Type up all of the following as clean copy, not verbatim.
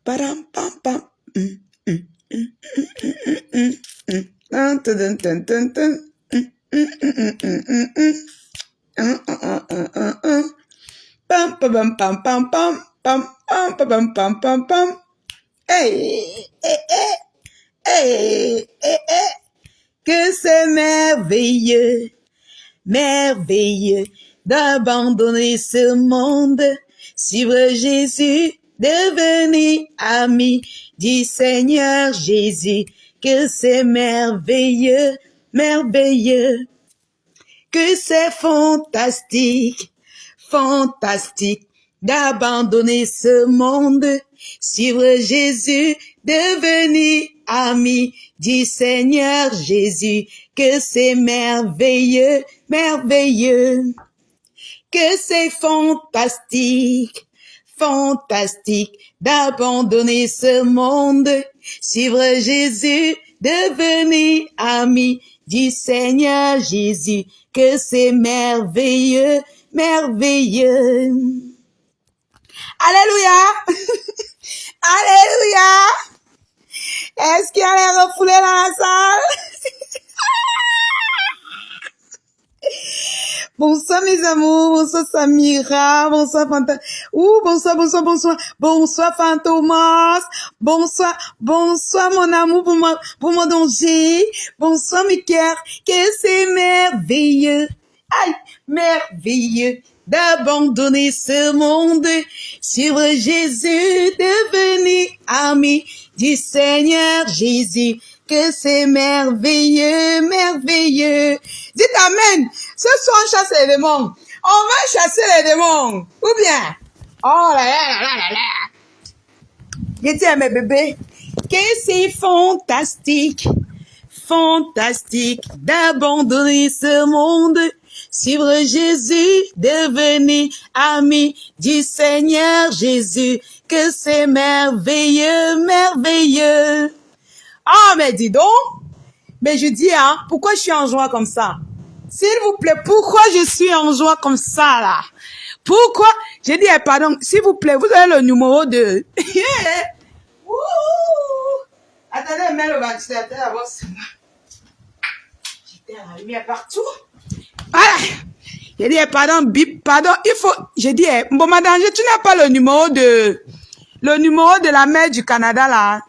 Param pam pam. Dun, dun, dun, dun, dun. Pam pam pam pam pam pam pam pam pam pam pam. Hey, hey, hey, hey, hey, hey. Que c'est merveilleux, merveilleux d'abandonner ce monde, suivre Jésus, devenir ami du Seigneur Jésus. Que c'est merveilleux, merveilleux, que c'est fantastique, fantastique d'abandonner ce monde, suivre Jésus, devenir ami du Seigneur Jésus. Que c'est merveilleux, merveilleux, que c'est fantastique, fantastique d'abandonner ce monde, suivre Jésus, devenir ami du Seigneur Jésus. Que c'est merveilleux, merveilleux. Alléluia. Alléluia. Est-ce qu'il y a les refoulés dans la salle? Bonsoir mes amours, bonsoir Samira, bonsoir Fanta, bonsoir, bonsoir, bonsoir, bonsoir Fantomas, bonsoir, bonsoir mon amour pour mon danger, bonsoir mes cœurs, que c'est merveilleux, aïe, merveilleux d'abandonner ce monde, suivre Jésus, devenir ami du Seigneur Jésus. Que c'est merveilleux, merveilleux. Dites Amen. Ce soir, on chasse les démons. On va chasser les démons. Ou bien, oh là là là là là. Je dis à mes bébés que c'est fantastique, fantastique d'abandonner ce monde, suivre Jésus, devenir ami du Seigneur Jésus. Que c'est merveilleux, merveilleux. Ah, mais dis donc, mais je dis, hein, pourquoi je suis en joie comme ça? S'il vous plaît, pourquoi je suis en joie comme ça, là? Pourquoi? J'ai dit, pardon, s'il vous plaît, vous avez le numéro de... Attendez, mets le ventilateur avant ça. J'étais à la lumière partout. Voilà. J'ai dit, pardon, bip, pardon, il faut... J'ai dit, bon, madame, tu n'as pas le numéro de la mère du Canada, là.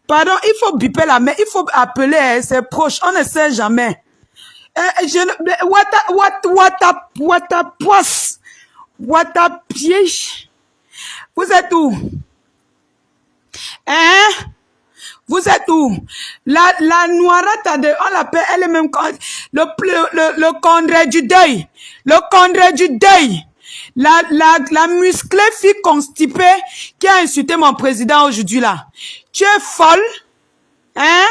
Pardon, il faut biper la main, il faut appeler ses proches, on ne sait jamais. Vous êtes où? Hein? Vous êtes où? La noirate, on l'appelle elle-même le condré du deuil. Le condré du deuil. La musclée fille constipée qui a insulté mon président aujourd'hui là. Tu es folle? Hein?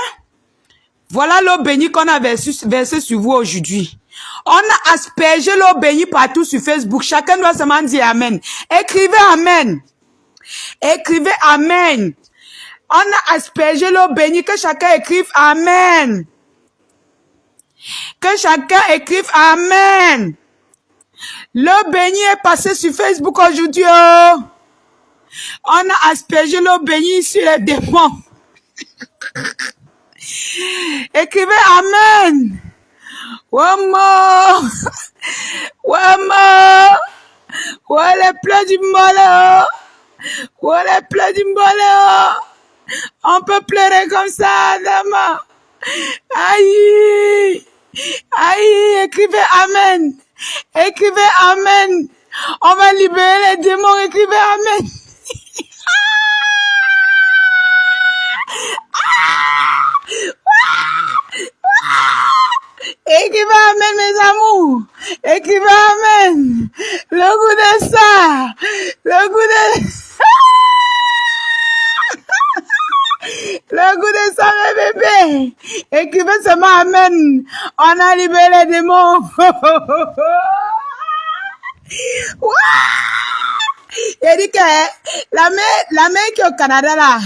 Voilà l'eau bénie qu'on a versée sur vous aujourd'hui. On a aspergé l'eau bénie partout sur Facebook. Chacun doit seulement dire Amen. Écrivez Amen. Écrivez Amen. On a aspergé l'eau bénie. Que chacun écrive Amen. Que chacun écrive Amen. L'eau bénie est passée sur Facebook aujourd'hui. Oh. On a aspergé l'eau bénie sur les démons. Écrivez Amen. One more. One more. Ouais, les pleurs du mollet. Ouais, les pleurs du mollet. On peut pleurer comme ça, demain. Aïe. Aïe, écrivez Amen. Écrivez Amen. On va libérer les démons. Écrivez Amen. Écrivez Amen, mes amours. Écrivez Amen. Le goût de ça. Le goût de... Le goût de ça, mes bébés. Écrivez seulement Amen. On a libéré les démons. Il dit que la mère qui est au Canada là,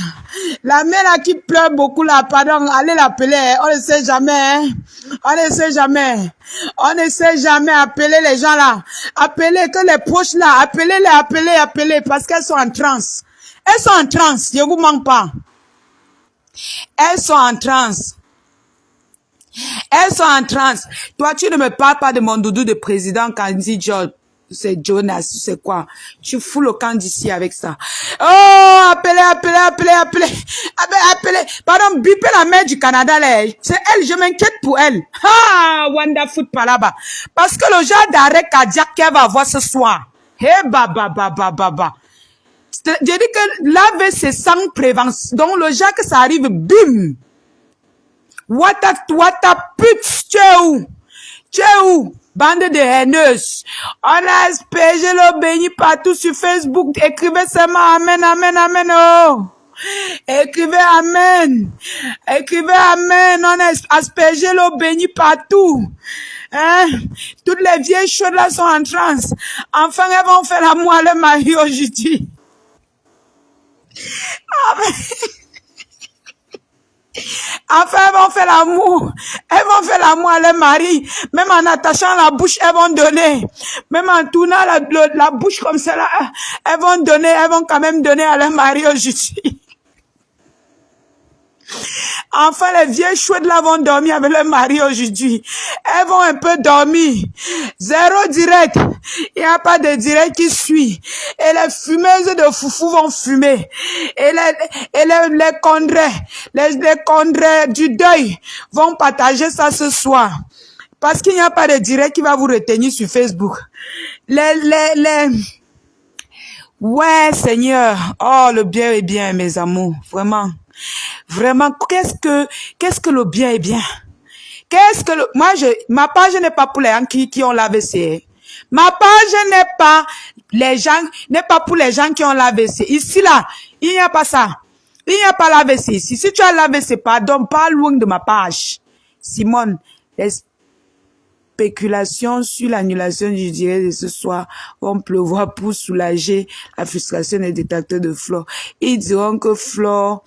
la mère là qui pleure beaucoup là, pardon, allez l'appeler, on ne sait jamais, hein? On ne sait jamais. On ne sait jamais appeler les gens là. Appelez que les proches là, appelez-les, parce qu'elles sont en transe. Elles sont en transe, je ne vous mens pas. Elles sont en transe. Elles sont en transe. Toi, tu ne me parles pas de mon doudou de président Candy Job. C'est Jonas, c'est quoi? Tu fous le camp d'ici avec ça. Oh, appelez. Pardon, bipez la mère du Canada, là. C'est elle, je m'inquiète pour elle. Ah, Wanda Foot par là-bas. Parce que le genre d'arrêt cardiaque qu'elle va avoir ce soir. Baba. Je dis que laver c'est sans prévention. Donc, le genre que ça arrive, bim. What a pute, tu es où? Bande de haineuses. On a aspergé le béni partout sur Facebook. Écrivez seulement amen, oh. Écrivez amen. On a aspergé le béni partout. Hein? Toutes les vieilles choses là sont en transe. Enfin, elles vont faire l'amour à leur mari aujourd'hui. Enfin, elles vont faire l'amour. Elles vont faire l'amour à leur mari. Même en attachant la bouche, elles vont donner. Même en tournant la bouche comme ça, là, elles vont donner. Elles vont quand même donner à leur mari aujourd'hui. Enfin, les vieilles chouettes là vont dormir avec leur mari aujourd'hui. Elles vont un peu dormir. Zéro direct. Il n'y a pas de direct qui suit. Et les fumeuses de foufou vont fumer. Et les condrés du deuil vont partager ça ce soir. Parce qu'il n'y a pas de direct qui va vous retenir sur Facebook. Ouais, Seigneur. Oh, le bien est bien, mes amours. Vraiment. Vraiment, qu'est-ce que le bien est bien? Ma page n'est pas pour les gens qui ont l'AVC. Ma page n'est pas pour les gens qui ont l'AVC. Ici, là, il n'y a pas ça. Il n'y a pas l'AVC ici. Si tu as l'AVC, pardon, pas loin de ma page. Simone, les spéculations sur l'annulation du direct de ce soir vont pleuvoir pour soulager la frustration des détracteurs de Flore. Ils diront que Flore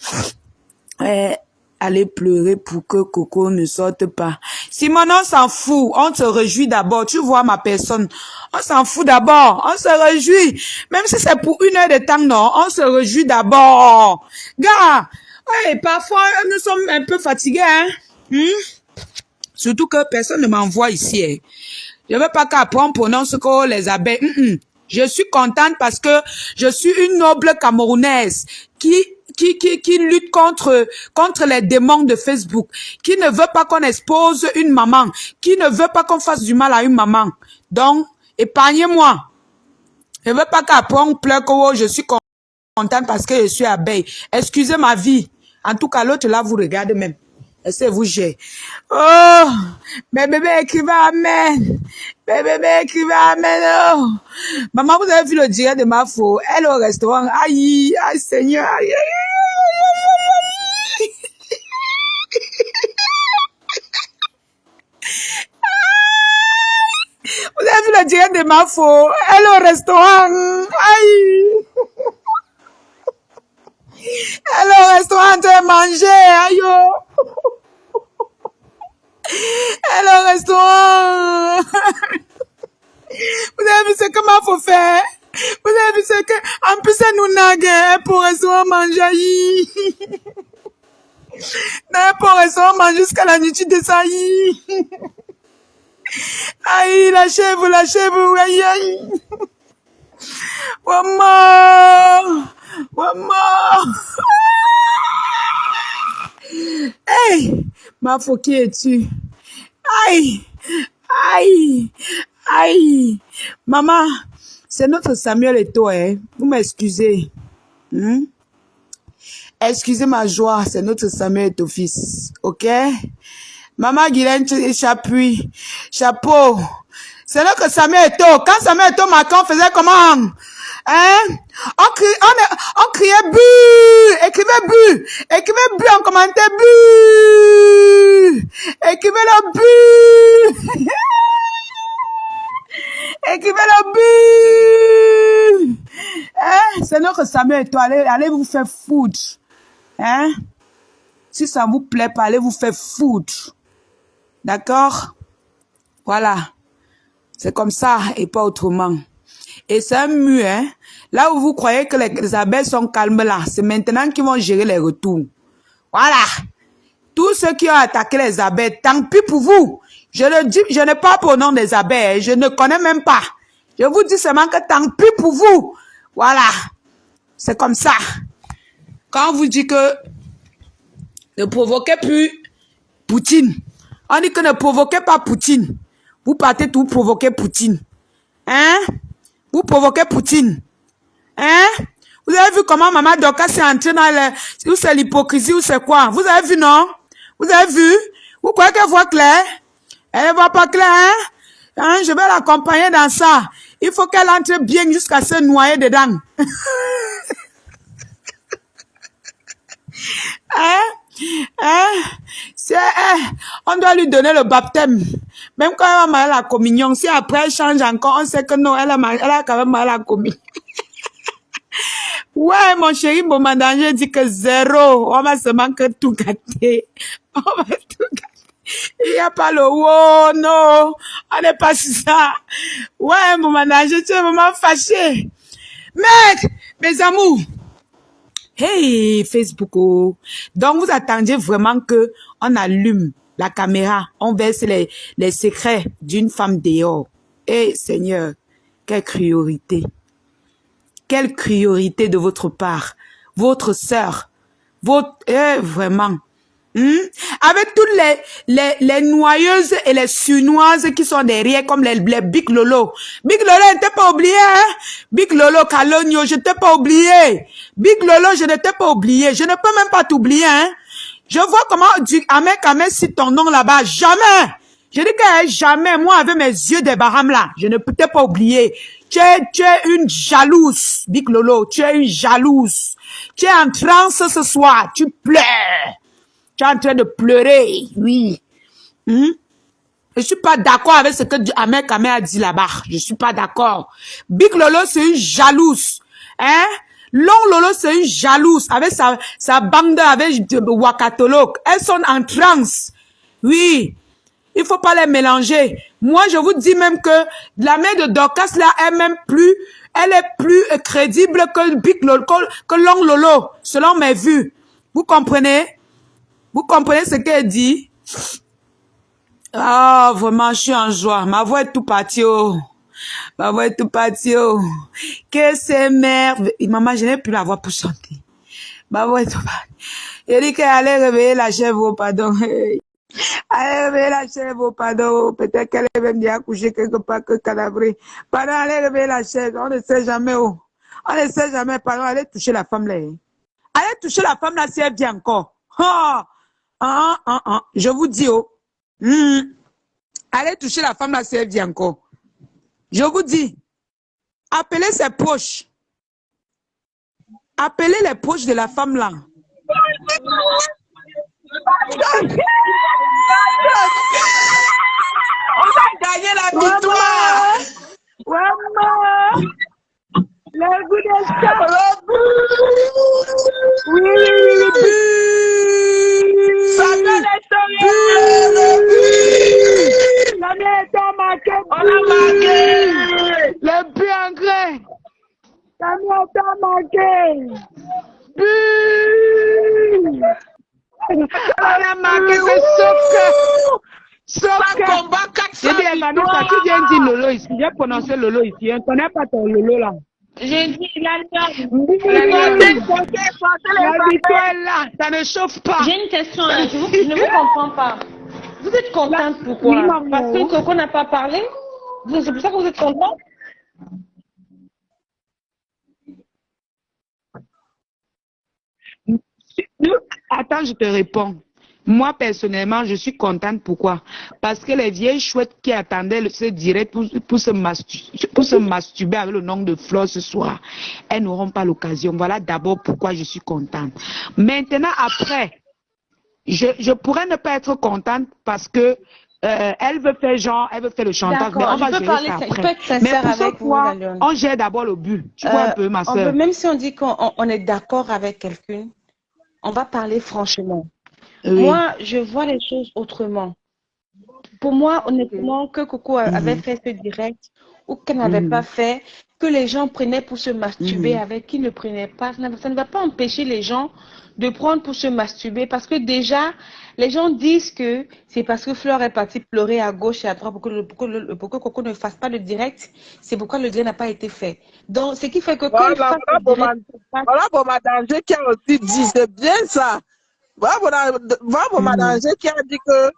aller pleurer pour que Coco ne sorte pas. Simone, on s'en fout. On se réjouit d'abord. Tu vois ma personne. On s'en fout d'abord. On se réjouit. Même si c'est pour 1 heure de temps, non. On se réjouit d'abord. Gars, ouais, parfois, nous sommes un peu fatigués, hein. Surtout que personne ne m'envoie ici, hein. Je veux pas qu'après on prononce que les abeilles. Je suis contente parce que je suis une noble Camerounaise qui lutte contre les démons de Facebook, qui ne veut pas qu'on expose une maman, qui ne veut pas qu'on fasse du mal à une maman. Donc, épargnez-moi. Je veux pas qu'après on pleure que oh, je suis contente parce que je suis abeille. Excusez ma vie. En tout cas, l'autre là vous regarde même. Laissez-vous j'ai. Oh, mes bébés écrivez amen. Mes bébés écrivez amen. Oh. Maman, vous avez vu le direct de ma faux. Elle au restaurant. Aïe, aïe, Seigneur. Aïe, aïe, aïe, aïe. Vous avez vu le direct de ma faux. Elle au restaurant. Aïe. Elle au restaurant de manger. Aïe. Elle au restaurant. Vous avez vu ce que ma faut faire? Vous avez vu ce que... En plus, elle nous nague pour restaurant manger. Non, pour restaurant manger jusqu'à la nuit de ça. Aïe, lâchez-vous, aïe, aïe. Maman. Hey, ma faut qui es-tu? Aïe. Maman, c'est notre Samuel Eto'o, hein. Vous m'excusez. Excusez ma joie, c'est notre Samuel Eto'o fils. Ok? Maman Guylaine chapeau. C'est notre Samuel Eto'o. Quand Samuel Eto'o Macron faisait comment? Hein? On criait bu! Écrivez bu en commentaire bu! Écrivez le bu! Écrivez le but. Hein? C'est notre Samuel Eto'o. Allez vous faire foutre. Hein? Si ça vous plaît pas, allez vous faire foutre. D'accord? Voilà. C'est comme ça et pas autrement. Et c'est un mur, hein. Là où vous croyez que les abeilles sont calmes là, c'est maintenant qu'ils vont gérer les retours. Voilà. Tous ceux qui ont attaqué les abeilles, tant pis pour vous. Je le dis, je ne parle pas au nom des abeilles, je ne connais même pas. Je vous dis seulement que tant pis pour vous. Voilà. C'est comme ça. Quand on vous dit que ne provoquez plus Poutine, on dit que ne provoquez pas Poutine. Vous partez tout provoquer Poutine. Hein? Vous provoquez Poutine. Hein? Vous avez vu comment Maman Dorcas s'est entrée dans le... Ou c'est l'hypocrisie ou c'est quoi? Vous avez vu, non? Vous avez vu? Vous croyez qu'elle voit clair? Elle ne voit pas clair, hein? Hein? Je vais l'accompagner dans ça. Il faut qu'elle entre bien jusqu'à se noyer dedans. Hein? Hein? On doit lui donner le baptême. Même quand elle va marier la communion, si après elle change encore, on sait que non, elle a quand même marié la communion. Ouais, mon chéri, mon danger dit que zéro. On va seulement que tout gâter. On va tout gâter. Il n'y a pas le wow, non. On n'est pas sur ça. Ouais, mon danger, tu es vraiment fâché. Mais, mes amours. Hey, Facebook, oh. Donc, vous attendiez vraiment que on allume la caméra, on verse les secrets d'une femme dehors. Eh, Seigneur, quelle cruauté. Quelle cruauté de votre part. Votre sœur, vraiment. Avec toutes les noyeuses et les sunoises qui sont derrière, comme les Big Lolo. Big Lolo, je ne t'ai pas oublié, hein? Big Lolo, Calogno, je ne t'ai pas oublié. Big Lolo, je ne t'ai pas oublié. Je ne peux même pas t'oublier, hein? Je vois comment du Ahmed cite ton nom là-bas. Jamais! Je dis que jamais, moi, avec mes yeux des Bahamas là, je ne peux pas oublier. Tu es une jalouse, Big Lolo. Tu es une jalouse. Tu es en transe ce soir. Tu pleures. Tu es en train de pleurer, oui. Je suis pas d'accord avec ce que Ahmed Kamé a dit là-bas. Je suis pas d'accord. Big Lolo, c'est une jalouse. Hein? Long Lolo, c'est une jalouse. Avec sa bande, avec Wakatolok. Elles sont en transe. Oui. Il faut pas les mélanger. Moi, je vous dis même que la mère de Dorcas, là, elle est plus crédible que Big Lolo, que Long Lolo, selon mes vues. Vous comprenez? Vous comprenez ce qu'elle dit? Ah, vraiment, je suis en joie. Ma voix est tout partie, oh. Ma voix est tout partie, oh. Que c'est merveilleux. Maman, je n'ai plus la voix pour chanter. Ma voix est tout partie. Elle dit qu'elle allait réveiller la chèvre, oh, pardon. Allez réveiller la chèvre, oh, pardon. Peut-être qu'elle est même bien accouchée quelque part que calabrée. Pardon, allez réveiller la chèvre. On ne sait jamais, oh. On ne sait jamais, pardon, allez toucher la femme là. Allez toucher la femme là si elle vient encore. Je vous dis, oh. Allez toucher la femme là si elle vient encore. Je vous dis, appelez ses proches. Appelez les proches de la femme là. On va gagner la victoire. Maman. Le goût de ça. Oui. Ça donne la mienne est marquée. On a marqué. Le but en grès. La mienne est marquée. On a marqué, c'est sauf que combat 400 victoires. Tu viens dire Lolo ici. J'ai prononcé Lolo ici. On ne connaît pas ton Lolo là. J'ai dit la victoire est là. Ça ne chauffe pas. J'ai une question. Je ne vous comprends pas. Vous êtes contente pourquoi? Parce que Coco n'a pas parlé? C'est pour ça que vous êtes contente? Attends, je te réponds. Moi, personnellement, je suis contente. Pourquoi? Parce que les vieilles chouettes qui attendaient ce direct pour se masturber avec le nom de Flore ce soir, elles n'auront pas l'occasion. Voilà d'abord pourquoi je suis contente. Maintenant, après, je pourrais ne pas être contente parce que elle veut faire genre, elle veut faire le chantage, mais on va gérer ça après. Mais pour ce fois, on gère d'abord le but. Tu vois un peu, ma soeur. Même si on dit qu'on est d'accord avec quelqu'un, on va parler franchement. Oui. Moi, je vois les choses autrement. pour moi, honnêtement, que Coco avait fait ce direct ou qu'elle n'avait pas fait, que les gens prenaient pour se masturber avec, qui ne prenaient pas, ça ne va pas empêcher les gens de prendre pour se masturber parce que déjà, les gens disent que c'est parce que Fleur est partie pleurer à gauche et à droite pour que Coco ne fasse pas le direct, c'est pourquoi le direct n'a pas été fait. Donc, ce qui fait que quand voilà Boma Danger qui a aussi dit, c'est bien ça. Voilà Boma Danger qui a dit que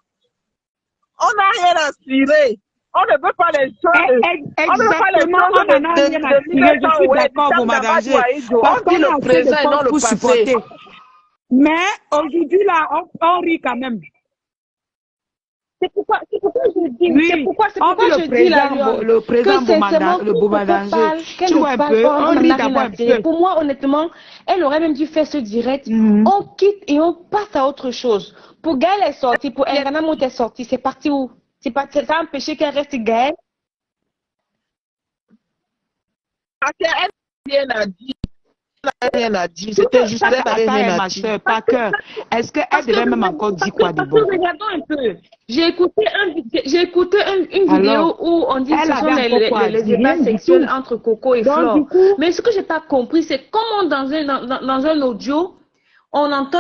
on n'a rien à tirer. On ne veut pas les choses. Exactement, on n'en a rien à tirer. Je suis d'accord, Boma Danger. Parce qu'on a fait de temps pour supporter. Mais aujourd'hui, là, on rit quand même. C'est pourquoi je dis, Oui, c'est pourquoi je dis là, le président Boma Danger, tu vois un peu, on rit d'abord un peu. Pour moi, honnêtement, elle aurait même dû faire ce direct. On quitte et on passe à autre chose. Pour Gaël est sorti, pour Elrana Mout est sorti, c'est parti où? Ça a empêché qu'elle reste Gaël? Elle n'a rien à dire. Rien à dire, c'était juste elle n'avait rien à dire. Pas que. Est-ce qu'elle devait même encore dire quoi de bon? Regardons un peu. J'ai écouté une vidéo où on dit que ce sont les débats sexuels entre Coco et Flore. Mais ce que j'ai pas compris, c'est comment dans un audio, on entend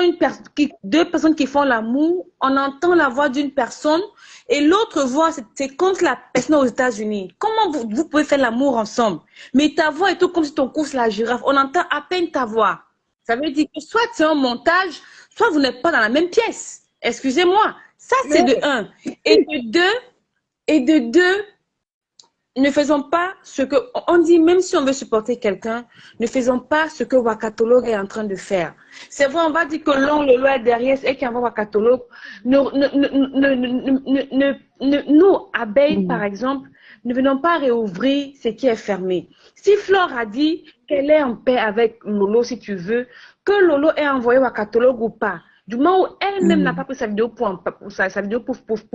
deux personnes qui font l'amour, on entend la voix d'une personne et l'autre voix, c'est contre la personne aux États-Unis. Comment vous pouvez faire l'amour ensemble? Mais ta voix est tout comme si ton cou c'est la girafe. On entend à peine ta voix. Ça veut dire que soit c'est un montage, soit vous n'êtes pas dans la même pièce. Excusez-moi. Ça, c'est de un. Et de deux, ne faisons pas ce que... On dit, même si on veut supporter quelqu'un, ne faisons pas ce que Wakatolog est en train de faire. C'est vrai, on va dire que l'on le loi est derrière et qu'il y a un Wakatolog. Nous, abeilles, par exemple, ne venons pas réouvrir ce qui est fermé. Si Flore a dit qu'elle est en paix avec Lolo, si tu veux, que Lolo ait envoyé Wakatolog ou pas, du moment où elle-même n'a pas pris sa vidéo pour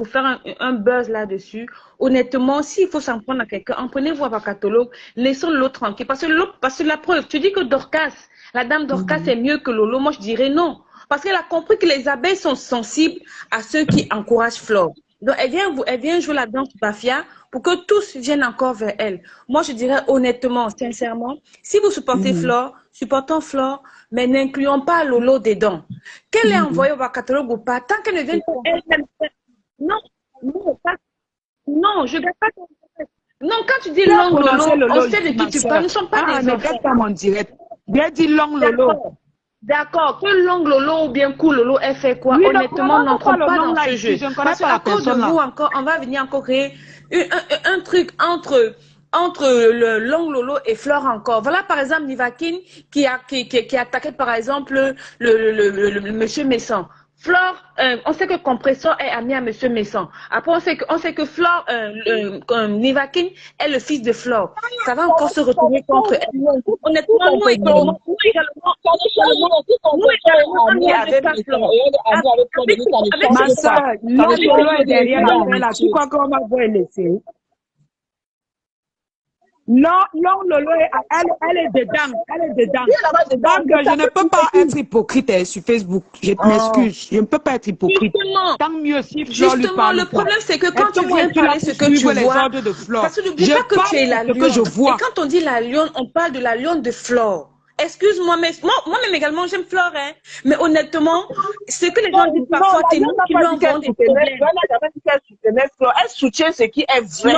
faire un buzz là-dessus, honnêtement, s'il faut s'en prendre à quelqu'un, en prenez-vous à Wakatolog, laissons l'autre tranquille. Parce que la preuve, tu dis que Dorcas, la dame Dorcas est mieux que Lolo, moi je dirais non. Parce qu'elle a compris que les abeilles sont sensibles à ceux qui encouragent Flore. Donc elle vient jouer la danse Bafia pour que tous viennent encore vers elle. Moi je dirais honnêtement, sincèrement, si vous supportez Flore, supportons Flore, mais n'incluons pas Lolo dedans. Qu'elle ait envoyé au catalogue ou pas, tant qu'elle ne vient pas elle-même. Non, je ne vais pas. Non, quand tu dis long Lolo, on sait de qui tu parles. Nous ne sommes pas des enfants. Ne pas mon direct. Bien dit long Lolo. D'accord, que long Lolo ou bien cool Lolo, elle fait quoi? Honnêtement, n'entrons pas dans ce jeu. Parce qu'à cause de vous encore, on va venir encore créer un truc entre le long Lolo et Flore encore. Voilà par exemple Nivakin qui attaquait par exemple le monsieur Messon. Flore, on sait que Compressor est ami à monsieur Messon. Après on sait que Flore, Nivakin est le fils de Flore. Ça va encore se retourner contre elle. Honnêtement, nous également, ma soeur, Lolo est derrière la là. Tu crois qu'on va voir laisser? Non, Lolo, elle est dedans. Elle est dedans. Donc, je ne peux pas être hypocrite sur Facebook. Je m'excuse. Je ne peux pas être hypocrite. Tant mieux si Flore lui parle. Le problème, c'est que quand tu viens parler ce que tu vois, parce que n'oublie pas que tu es la lionne. Et quand on dit la lionne, on parle de la lionne de Flore. Excuse-moi, mais moi-même également, j'aime Flore, hein. Mais honnêtement, ce que les gens disent parfois, c'est nous qui lui envoyons des problèmes. Elle soutient ce qui est vrai.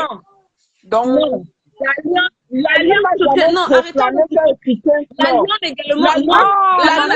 Donc, la lionne, non, arrêtons. La lionne également, la lionne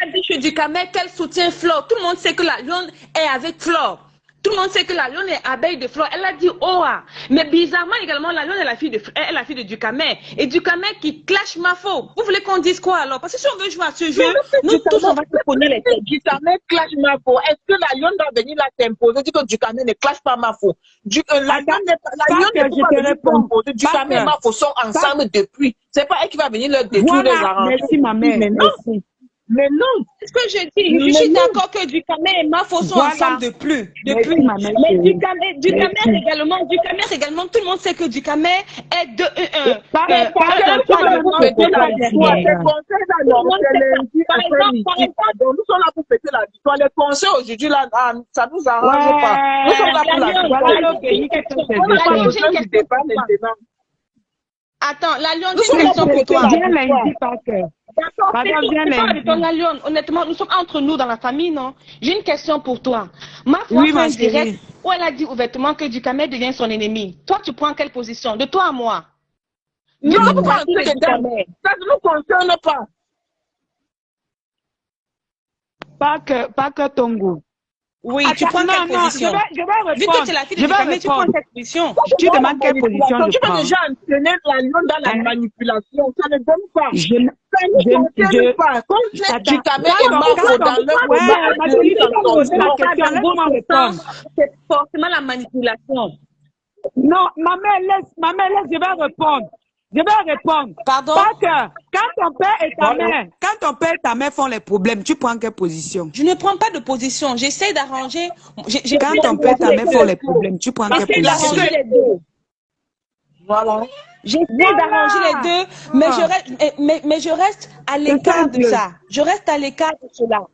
a dit chez Ducamel qu'elle soutient Flore. Tout le monde sait que la lionne est avec Flore. Tout le monde sait que la lionne est abeille de Flore. Elle a dit Oa. Mais bizarrement également, la lionne est la fille de Ducamel. Et Ducamel qui clash Mafo. Vous voulez qu'on dise quoi alors? Parce que si on veut jouer à ce jeu, nous tous on va se connaître les têtes. Ducamel clash Mafo. Est-ce que la lionne doit venir là t'imposer? Dit que Ducamel ne clash pas Mafo. La lionne n'est pas venue t'imposer. Ducamel et Mafo sont ensemble depuis. C'est pas elle qui va venir leur détruire les arrangements. Merci ma mère. Merci. Mais non. C'est ce que je dis. Je suis d'accord que Ducamer et Mafo sont ensemble depuis. Mais Ducamer également, tout le monde sait que Ducamer est de nous sommes là pour fêter la victoire. Les conseils aujourd'hui, là, ça nous arrange pas. Nous sommes là pour la victoire. Attends, la Lyon, j'ai une question pour toi. Honnêtement, nous sommes entre nous dans la famille, non? J'ai une question pour toi. Ma foi fait un direct où elle a dit ouvertement que Ducamer devient son ennemi. Toi, tu prends quelle position? De toi à moi? Non, ça ne nous concerne pas. Pas que Tongo. Oui, tu prends quelle position? Je vais répondre. Vu que tu es la fille de Ducamer, tu prends quelle position? Tu demandes quelle position je prends. Tu peux déjà entraîner la Lyon dans la manipulation. Ça ne donne pas. Ça ne concerne pas. Comme Ducamer et Mafo dans leur c'est forcément la manipulation. Non, ma mère, laisse, je vais répondre. Pardon? Parce que quand ton père et ta mère font les problèmes, tu prends quelle position? Je ne prends pas de position. J'essaie d'arranger. Quand ton père et ta mère font les problèmes, tu prends quelle position? Voilà. J'essaie d'arranger les deux, mais je reste à l'écart de ça. Je reste à l'écart de cela.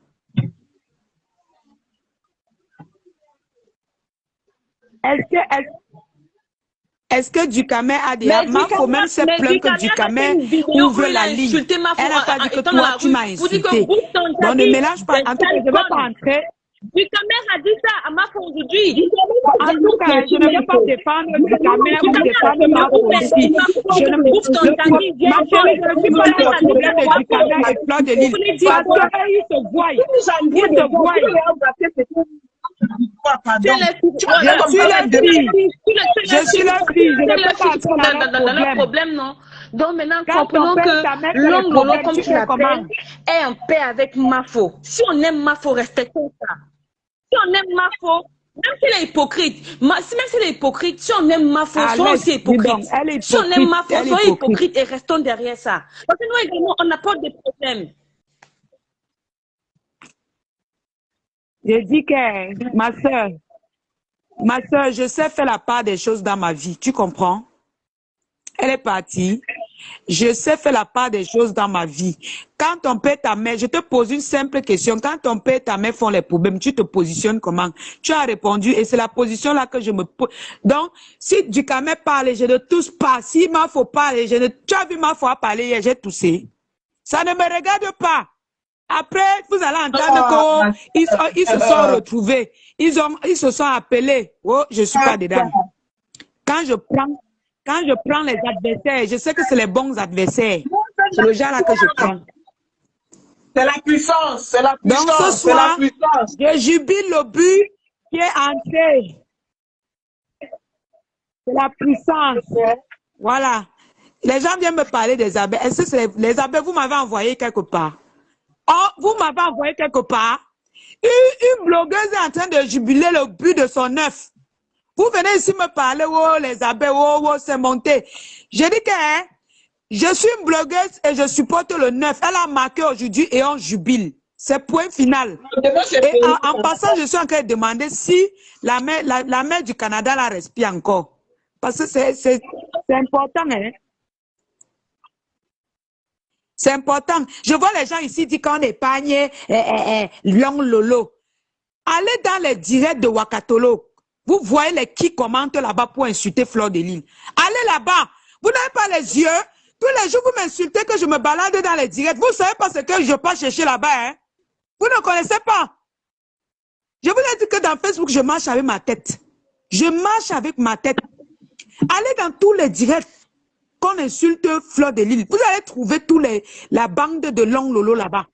Est-ce que Ducamer a dit, Mafo même s'est plaint que Ducamer ouvre la ligne. Elle n'a pas dit que toi, tu m'as insulté. Donc ne mélange pas. En tout cas, je ne vais pas entrer. Ducamer a dit ça à Mafo aujourd'hui. En tout cas, je ne vais pas défendre Ducamer ou défendre Mafo ici. Je ne me suis pas le problème de Ducamer et Fleur de Lille. Parce qu'ils se voient. Ils se voient. Je suis la fille. Je ne peux pas entrer dans le problème, non? Donc maintenant, comprenons que l'homme Lolo, comme tu l'appelles, est en paix avec Mafo. Si on aime Mafo, respectons ça. Si on aime Mafo, même s'il est hypocrite, si on aime Mafo, soyons aussi hypocrites. Si on aime Mafo, soyons hypocrites et restons derrière ça. Parce que nous également, on n'a pas de problème. Je dis que, ma soeur, je sais faire la part des choses dans ma vie, tu comprends? Elle est partie. Je sais faire la part des choses dans ma vie. Quand ton père et ta mère, je te pose une simple question. Quand ton père et ta mère font les problèmes, tu te positionnes comment? Tu as répondu et c'est la position là que je me pose. Donc, si Ducamer parle, je ne tousse pas. Si Mafo parle, tu as vu Mafo parler hier, j'ai toussé. Ça ne me regarde pas. Après, vous allez entendre qu'ils se sont retrouvés. Ils se sont appelés. Oh, je ne suis pas dedans. Quand je prends les adversaires, je sais que c'est les bons adversaires. C'est le genre là que je prends. C'est la puissance. C'est la puissance. Donc ce soir, je jubile le but qui est entré. C'est la puissance. Voilà. Les gens viennent me parler des abeilles. Est-ce que c'est les abeilles, vous m'avez envoyé quelque part? Oh, vous m'avez envoyé quelque part. Une blogueuse est en train de jubiler le but de son œuf. Vous venez ici me parler, oh, les abeilles, oh, c'est monté. Je dis que je suis une blogueuse et je supporte le 9. Elle a marqué aujourd'hui et on jubile. C'est point final. Et en passant, je suis en train de demander si la mer du Canada la respire encore. Parce que c'est important, hein. C'est important. Je vois les gens ici dire qu'on épargne Long Lolo. Allez dans les directs de Wakatolo. Vous voyez les qui commentent là-bas pour insulter Fleur de Lille. Allez là-bas. Vous n'avez pas les yeux. Tous les jours, vous m'insultez que je me balade dans les directs. Vous ne savez pas ce que je passe chercher là-bas. Hein? Vous ne connaissez pas. Je vous ai dit que dans Facebook, je marche avec ma tête. Je marche avec ma tête. Allez dans tous les directs qu'on insulte Fleur de Lille. Vous allez trouver la bande de Long Lolo là-bas.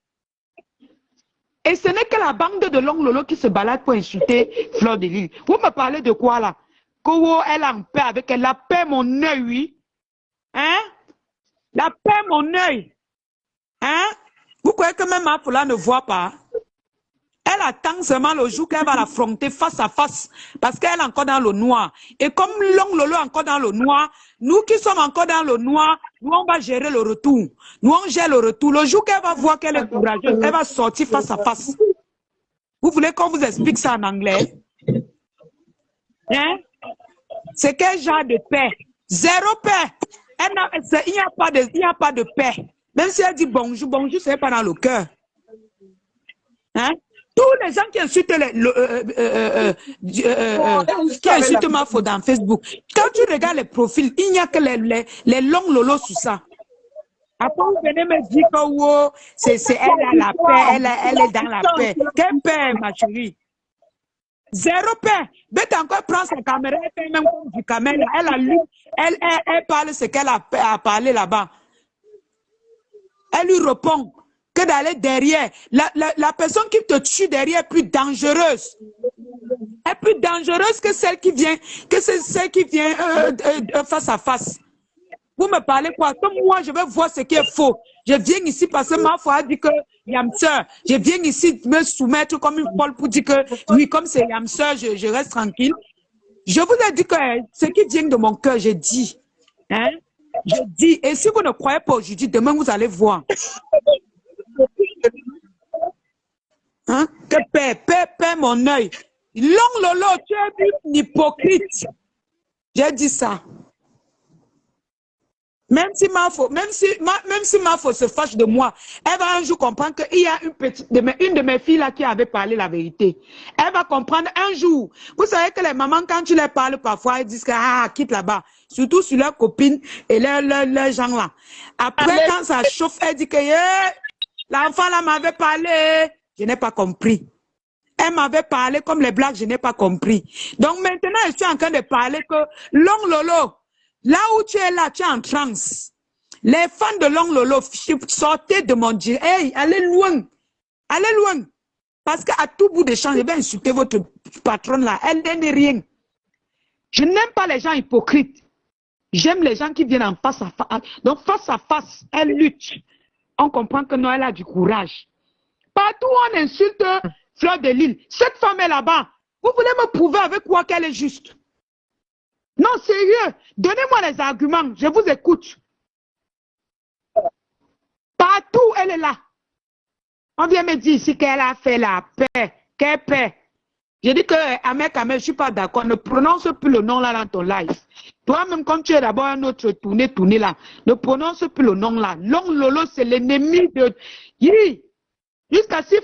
Et ce n'est que la bande de Long Lolo qui se balade pour insulter Fleur de Lille. Vous me parlez de quoi là? Kowo, elle a en paix avec elle. La paix, mon œil, oui. Hein? La paix, mon œil. Hein? Vous croyez que même Apola ne voit pas? Elle attend seulement le jour qu'elle va l'affronter face à face. Parce qu'elle est encore dans le noir. Et comme Long Lolo est encore dans le noir, nous qui sommes encore dans le noir, nous, on va gérer le retour. Nous, on gère le retour. Le jour qu'elle va voir qu'elle est courageuse, elle va sortir face à face. Vous voulez qu'on vous explique ça en anglais? Hein? C'est quel genre de paix? Zéro paix. Il n'y a pas de paix. Même si elle dit bonjour, bonjour, c'est pas dans le cœur. Hein? Tous les gens qui insultent ma faute dans Facebook, quand tu regardes les profils, il n'y a que les longs lolos sur ça. Après, vous venez me dire que wow, elle a la paix, elle est dans la paix. Quelle paix, ma chérie? Zéro paix. Bête encore prend sa caméra, elle fait même comme du caméra. Elle a lu, elle parle ce qu'elle a parlé là-bas. Elle lui répond que d'aller derrière. La personne qui te tue derrière est plus dangereuse. Elle est plus dangereuse que celle qui vient, face à face. Vous me parlez quoi? Comme moi, je vais voir ce qui est faux. Je viens ici parce que ma foi a dit que Yamseur. Je viens ici me soumettre comme une folle pour dire que oui, comme c'est Yamseur, je reste tranquille. Je vous ai dit que ce qui vient de mon cœur, je dis. Hein? Je dis. Et si vous ne croyez pas aujourd'hui, demain vous allez voir. Hein? Que paix mon œil. Long lolo, tu es une hypocrite. J'ai dit ça. Même si ma faute se fâche de moi, elle va un jour comprendre qu'il y a une de mes filles là qui avait parlé la vérité. Elle va comprendre un jour. Vous savez que les mamans, quand tu les parles parfois, elles disent que quitte là-bas. Surtout sur leurs copines et leurs gens là. Après, quand ça chauffe, elle dit que l'enfant là m'avait parlé. Je n'ai pas compris. Elle m'avait parlé comme les blagues, je n'ai pas compris. Donc maintenant, je suis en train de parler que Long Lolo, là où tu es là, tu es en transe. Les fans de Long Lolo, sortez de mon Dieu. Hey, allez loin. Allez loin. Parce qu'à tout bout de champ, je vais insulter votre patronne là. Elle n'est rien. Je n'aime pas les gens hypocrites. J'aime les gens qui viennent en face à face. Donc face à face, elle lutte. On comprend que Noël a du courage. Partout on insulte Fleur de Lys. Cette femme est là-bas. Vous voulez me prouver avec quoi qu'elle est juste? Non, sérieux. Donnez-moi les arguments. Je vous écoute. Partout, elle est là. On vient me dire ici qu'elle a fait la paix. Quelle paix? Je dis que, Ahmed, je ne suis pas d'accord. Ne prononce plus le nom là dans ton live. Toi-même, comme tu es d'abord un autre tourné là, ne prononce plus le nom là. Long Lolo, c'est l'ennemi de... Jusqu'à si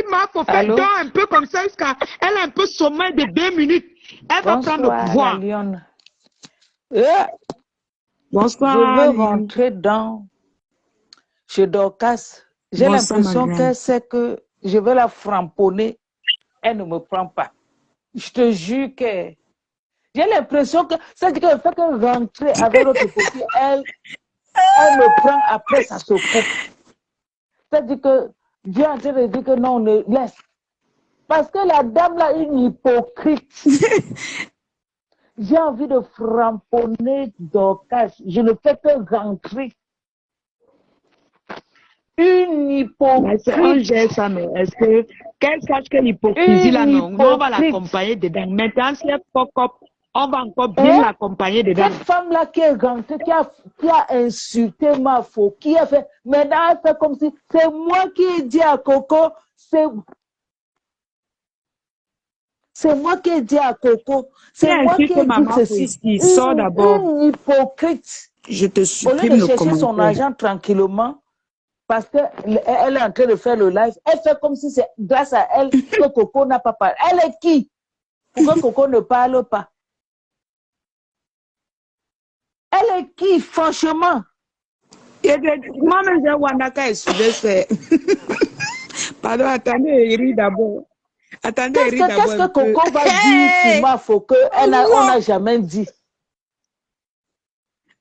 Marco fait un peu comme ça, jusqu'à elle a un peu sommeil de 2 minutes, elle va prendre le pouvoir. Bonsoir. Je veux rentrer chez Dorcas. J'ai l'impression qu'elle sait que je vais la framponner. Elle ne me prend pas. Je te jure que j'ai l'impression que c'est qu'elle fait que rentrer avec l'autre côté, elle me prend après ça se coupe. C'est-à-dire que Dieu est en train de dire que non, on ne laisse. Parce que la dame là est une hypocrite. J'ai envie de framponner Dorcas. Je ne fais que rentrer. Une hypocrite. C'est un geste, ça, mais est-ce que qu'elle sache que l'hypocrisie là, non, on va l'accompagner dedans. Maintenant, si elle fuck up, on va encore bien l'accompagner dedans. Cette femme-là qui est rentrée, qui a insulté ma faux, qui a fait, maintenant elle fait comme si c'est moi qui ai dit à Coco, c'est moi qui ai dit à Coco, c'est moi qui ai dit ceci. Sors d'abord. Une hypocrite. Je te supprime le commentaire. Au lieu de chercher son argent tranquillement, parce qu'elle est en train de faire le live, elle fait comme si c'est grâce à elle que Coco n'a pas parlé. Elle est qui? Pour que Coco ne parle pas. Elle est qui, franchement? Moi-même, j'ai Wandaka et Sylvestre. Pardon, attendez, il rit d'abord. Attendez, il rit d'abord. Qu'est-ce que Coco va dire sur ma faut qu'on n'a jamais dit?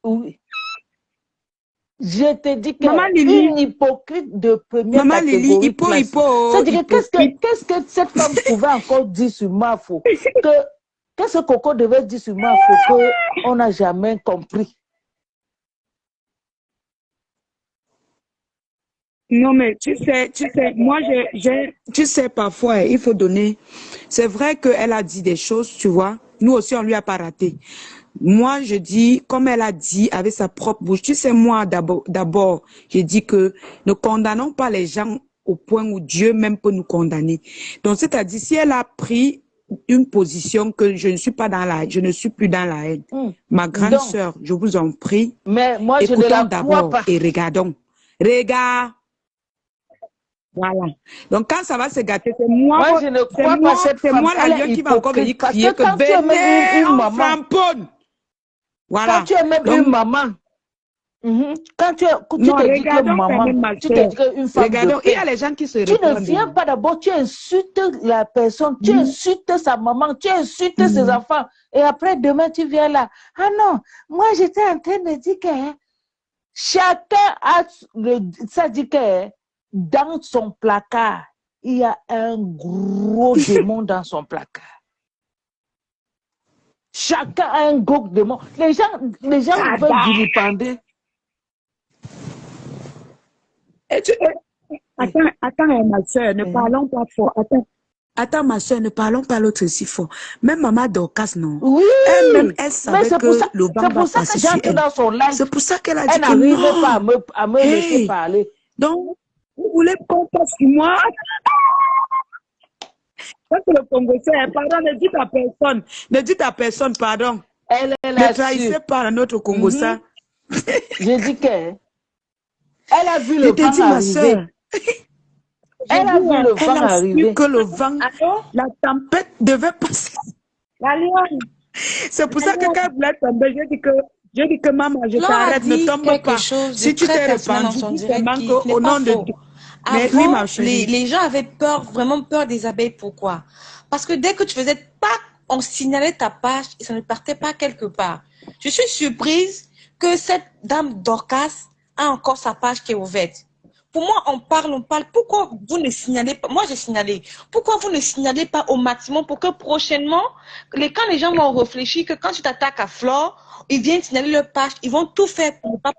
Oui. Je te dis qu'elle est une hypocrite de première catégorie. C'est-à-dire qu'est-ce que cette femme pouvait encore dire sur ma faut? Qu'est-ce que Coco devait dire sur ma faut qu'on n'a jamais compris? Non, mais tu sais, moi, tu sais, parfois, il faut donner. C'est vrai qu'elle a dit des choses, tu vois. Nous aussi, on lui a pas raté. Moi, je dis, comme elle a dit avec sa propre bouche, tu sais, moi, d'abord, j'ai dit que ne condamnons pas les gens au point où Dieu même peut nous condamner. Donc, c'est-à-dire, si elle a pris une position que je ne suis plus dans la haine. Ma grande sœur, je vous en prie, mais moi, je ne la crois pas. Et regardons. Regarde. Voilà. Donc, quand ça va se gâter, c'est moi, je ne crois pas cette femme. C'est moi la lionne qui va encore venir crier que venez, on framponne. Voilà. Quand tu es même une maman, quand tu te dis que maman, tu te dis qu'une femme de il y a les gens qui se tu ne viens pas d'abord, tu insultes la personne, tu insultes sa maman, tu insultes ses enfants, et après demain tu viens là. Ah non, moi j'étais en train de dire que chacun a ça dit que dans son placard, il y a un gros démon dans son placard. Chacun a un gros démon. Les gens veulent vilipender. Attends, ma soeur, ne parlons pas fort. Attends, ma soeur, ne parlons pas l'autre si fort. Même maman Dorcas, non. Oui. Elle-même, elle savait que le vent va passer sur elle. Dans son live. C'est pour ça qu'elle a dit que non. Elle n'arrivait pas à me laisser parler. Donc, vous voulez qu'on passe sur moi? Ça, c'est le Congo. Pardon, ne dites à personne. Ne dites à personne, pardon. Ne trahissez pas notre Congo, ça. J'ai dit que... Elle a vu le vent arriver. Elle a vu le vent arriver. Elle a su que le vent, la tempête devait passer. C'est pour ça que quand elle voulait tomber, j'ai dit que maman, je t'arrête, ne tombe pas. Si tu t'es répandu, au nom de Dieu. Avant, les gens avaient peur, vraiment peur des abeilles. Pourquoi? Parce que dès que tu faisais pas, on signalait ta page et ça ne partait pas quelque part. Je suis surprise que cette dame Dorcas a encore sa page qui est ouverte. Pour moi, on parle. Pourquoi vous ne signalez pas? Moi, j'ai signalé. Pourquoi vous ne signalez pas au maximum pour que prochainement, quand les gens vont réfléchir que quand tu t'attaques à Flore, ils viennent signaler leur page, ils vont tout faire pour ne pas.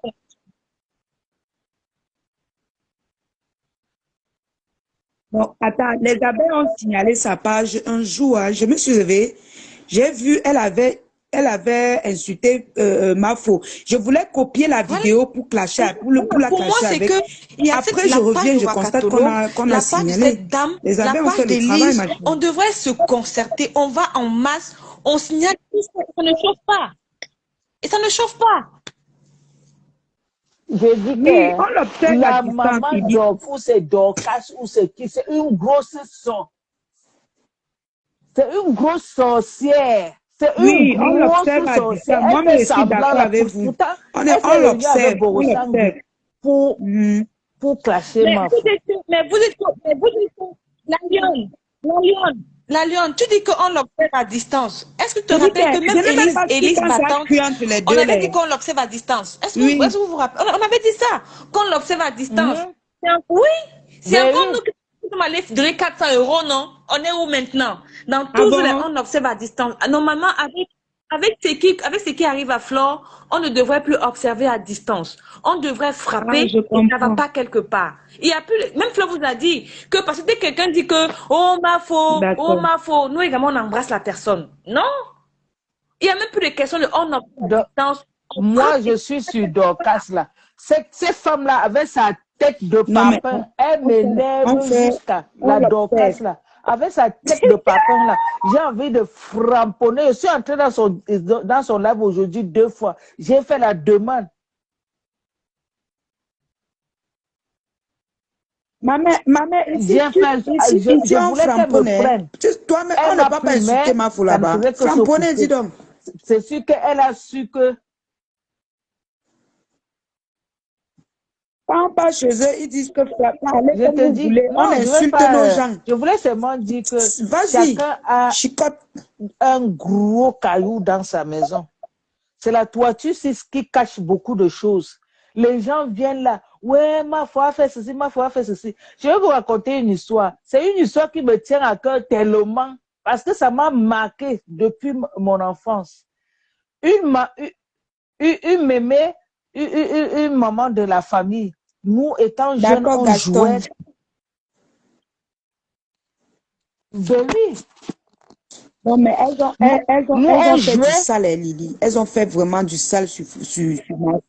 Bon, attends, les abeilles ont signalé sa page un jour. Je me suis levée, j'ai vu, elle avait insulté Mafo. Je voulais copier la vidéo pour clasher, pour la clasher avec. Et après, je reviens, je constate qu'on a signalé. Cette dame, les abeilles ont fait le travail. On devrait se concerter. On va en masse, on signale tout ça. Ça ne chauffe pas. Et ça ne chauffe pas. Je dis que la maman ou c'est Dorcas ou c'est qui, c'est une grosse sorcière. C'est une grosse sorcière. C'est une grosse sorcière. Moi, je suis d'accord avec vous. On l'observe. Pour clasher ma fille. Mais vous dites, la lionne, tu dis qu'on l'observe à distance. Est-ce que tu te rappelles que même Élise Battante, on avait dit qu'on l'observe à distance. Est-ce que vous vous rappelez? On avait dit ça, qu'on l'observe à distance. Oui, c'est encore nous qui sommes allés donner 400 €, non? On est où maintenant? Dans tous les on observe à distance. Normalement, avec ce qui arrive à Flore, on ne devrait plus observer à distance. On devrait frapper et ça va pas quelque part. Il y a plus, même Flore vous a dit que parce que dès que quelqu'un dit que oh ma faux, nous également on embrasse la personne. Non, il y a même plus de question de on observe à distance. Moi je suis sur Dorcas là. Ces femmes-là avec sa tête de papin, elle m'énerve jusqu'à la Dorcas là. Avec sa tête de papin là, j'ai envie de framponner. Je suis entrée dans son live aujourd'hui 2 fois. J'ai fait la demande. Maman, je voulais qu'elle me prenne. Toi-même, on ne peut pas insulter ma fou là-bas. Framponner, dis donc. C'est sûr qu'elle a su que... Quand on passe chez eux, ils disent que je te dis, on insulte nos gens. Je voulais seulement dire que chacun a un gros caillou dans sa maison. C'est la toiture, c'est ce qui cache beaucoup de choses. Les gens viennent là, ouais, ma foi a fait ceci, ma foi a fait ceci. Je vais vous raconter une histoire. C'est une histoire qui me tient à cœur tellement, parce que ça m'a marqué depuis mon enfance. Une mémé, une maman de la famille, nous étant jeunes, on jouait. Ben oui. Non, mais elles ont fait du jouait. sale, Lily. Elles ont fait vraiment du sale sur moi.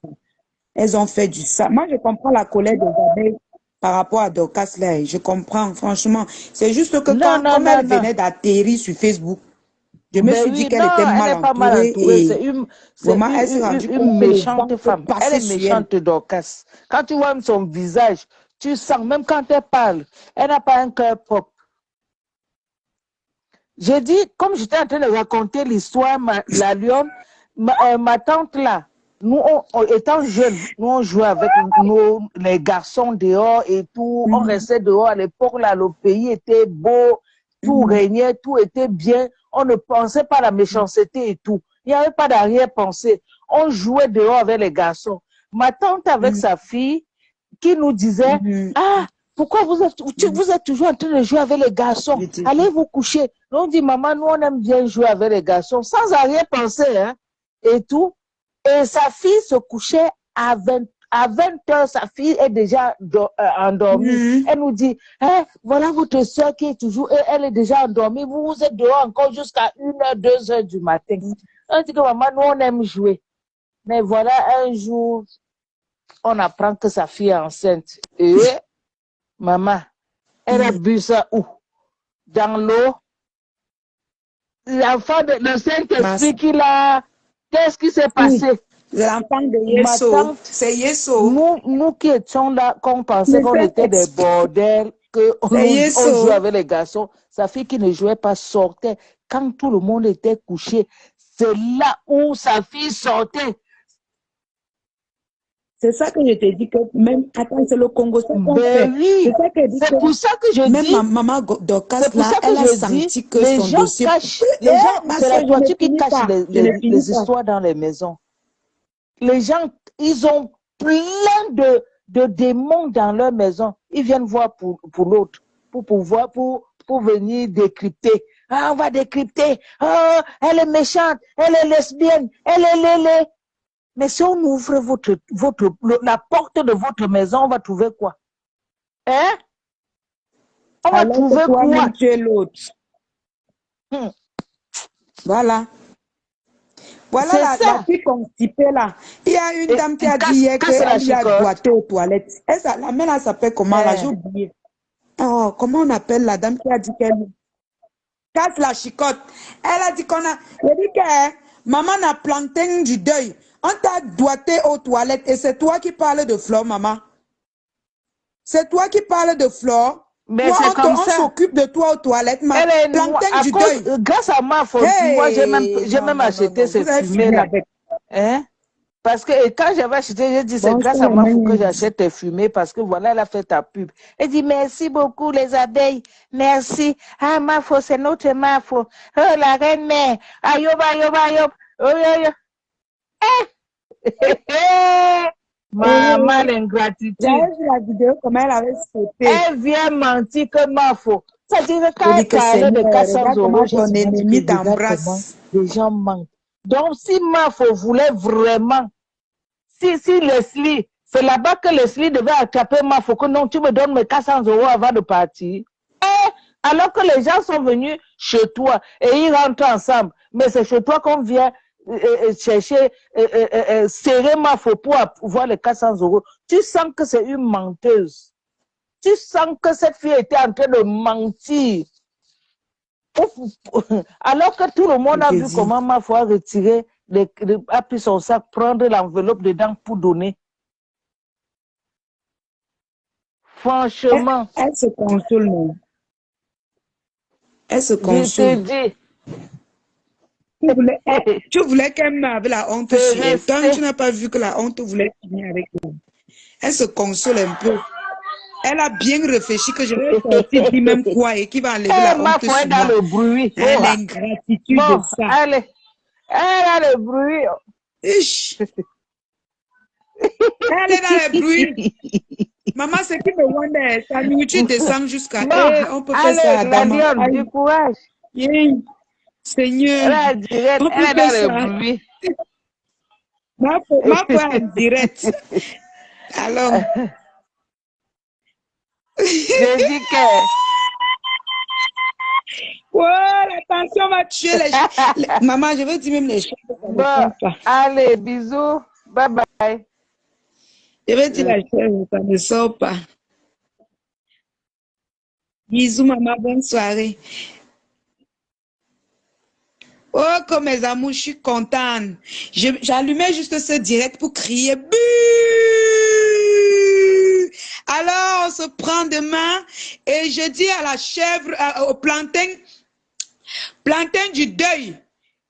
Elles ont fait du sale. Moi, je comprends la colère des abeilles par rapport à Dorcas là. Je comprends, franchement. C'est juste que comme elle venait d'atterrir sur Facebook, je me suis dit qu'elle était mal entourée et vraiment, elle s'est rendue compte que méchante femme. Elle est méchante, Dorcas. Quand tu vois son visage, tu sens, même quand elle parle, elle n'a pas un cœur propre. J'ai dit, comme j'étais en train de raconter l'histoire, la lionne, ma tante là, nous, étant jeunes, nous on jouait avec les garçons dehors et tout. On restait dehors à l'époque là, le pays était beau, tout régnait, tout était bien. On ne pensait pas à la méchanceté et tout. Il n'y avait pas d'arrière-pensée. On jouait dehors avec les garçons. Ma tante avec sa fille qui nous disait, ah, pourquoi vous êtes toujours en train de jouer avec les garçons? Allez vous coucher. Nous on dit, maman, nous on aime bien jouer avec les garçons, sans arrière-pensée, hein, et tout. Et sa fille se couchait à 20 heures, sa fille est déjà endormie. Elle nous dit, hein, voilà votre soeur qui est toujours, elle est déjà endormie, vous êtes dehors encore jusqu'à 1h, 2h du matin. On dit que maman, nous on aime jouer. Mais voilà, un jour, on apprend que sa fille est enceinte. Et maman, elle a bu ça où? Dans l'eau. L'enfant de le Saint-Esprit qui l'a... Qu'est-ce qui s'est passé? L'enfant de Yeso. C'est Yeso. Nous qui étions là, qu'on pensait qu'on était des bordels, qu'on jouait avec les garçons, sa fille qui ne jouait pas sortait. Quand tout le monde était couché, c'est là où sa fille sortait. C'est ça que je te dis que même, attends, c'est le Congo, c'est qu'on fait. Oui. C'est pour ça que je dis. Même ma maman Dorcas là, elle a senti que les son gens dossier... les gens, c'est la toiture qui cache les histoires dans les maisons. Les gens, ils ont plein de démons dans leur maison. Ils viennent voir pour l'autre, pour venir décrypter. Ah, on va décrypter. Oh, elle est méchante, elle est lesbienne, elle est lélé. Mais si on ouvre la porte de votre maison, on va trouver quoi? Hein? On va trouver quoi? Tu es l'autre. Voilà. Voilà la fille constipée là. Il y a une dame qui a dit hier qu'elle lui a boité aux toilettes. La mère là s'appelle comment là? J'ai oublié. Oh, comment on appelle la dame qui a dit qu'elle casse la chicotte? Elle a dit qu'on a... Elle dit que maman a planté du deuil. On t'a doigté aux toilettes et c'est toi qui parles de Flore, maman. C'est toi qui parles de Flore. Mais toi, on s'occupe de toi aux toilettes, maman. Plantain du deuil. Grâce à ma faute, moi j'ai même acheté ces fumées-là. Hein? Parce que quand j'avais acheté, j'ai dit c'est grâce à ma faute que j'achète tes fumées parce que voilà, elle a fait ta pub. Elle dit merci beaucoup les abeilles, merci. Ah, ma faute, c'est notre ma faute. Oh, la reine mère. Ayob, ayob, ayob. Oh, yo, yo. Maman, l'ingratitude. J'avais vu la vidéo, comment elle avait sauté. Elle vient mentir que ma faute. Ça dit que quand elle parlait de 400 €, ton ennemi t'embrasse. Les gens mentent. Donc, si Mafo voulait vraiment, si Leslie, c'est là-bas que Leslie devait attraper Mafo, que non, tu me donnes mes 400 € avant de partir. Et alors que les gens sont venus chez toi et ils rentrent ensemble, mais c'est chez toi qu'on vient chercher, serrer Mafo pour avoir les 400 €. Tu sens que c'est une menteuse. Tu sens que cette fille était en train de mentir. Alors que tout le monde a vu comment Mafo a retiré, a pris son sac, prendre l'enveloppe dedans pour donner. Franchement. Elle se console, non? Elle se console. Je te dis. Tu voulais qu'elle meure avec la honte sur elle. Tant tu n'as pas vu que la honte voulait finir avec elle. Elle se console un peu. Elle a bien réfléchi que je vais sortir dit même quoi et qui va enlever la honte sur moi. Dans le bruit. L'ingratitude de ça. Elle a le bruit. Elle est dans le bruit. Maman, ce qui me wonder, sa nourriture descend jusqu'à... on peut faire ça à Dama. Du courage. Seigneur. Elle a le bruit. Ma foi en direct. Alors... Je dis que... Oh, la tension va tuer les Maman, je veux dire même les choses. Bon, allez, bisous. Bye bye. Je veux dire la chose, ça ne sort pas. Bisous, maman, bonne soirée. Oh, comme mes amours, je suis contente. J'allumais juste ce direct pour crier. Buh! Alors, on se prend demain et je dis à la chèvre, au plantain du deuil,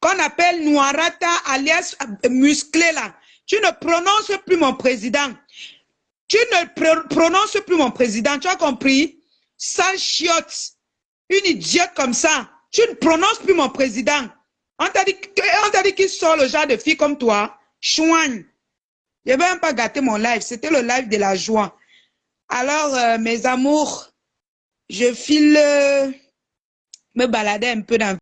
qu'on appelle Noirata, alias musclé là. Tu ne prononces plus mon président. Tu ne prononces plus mon président, tu as compris? Sans chiotte, une idiote comme ça. Tu ne prononces plus mon président. On t'a dit qu'il sort le genre de fille comme toi. Chouane. Je ne vais même pas gâter mon live. C'était le live de la joie. Alors, mes amours, je file me balader un peu dans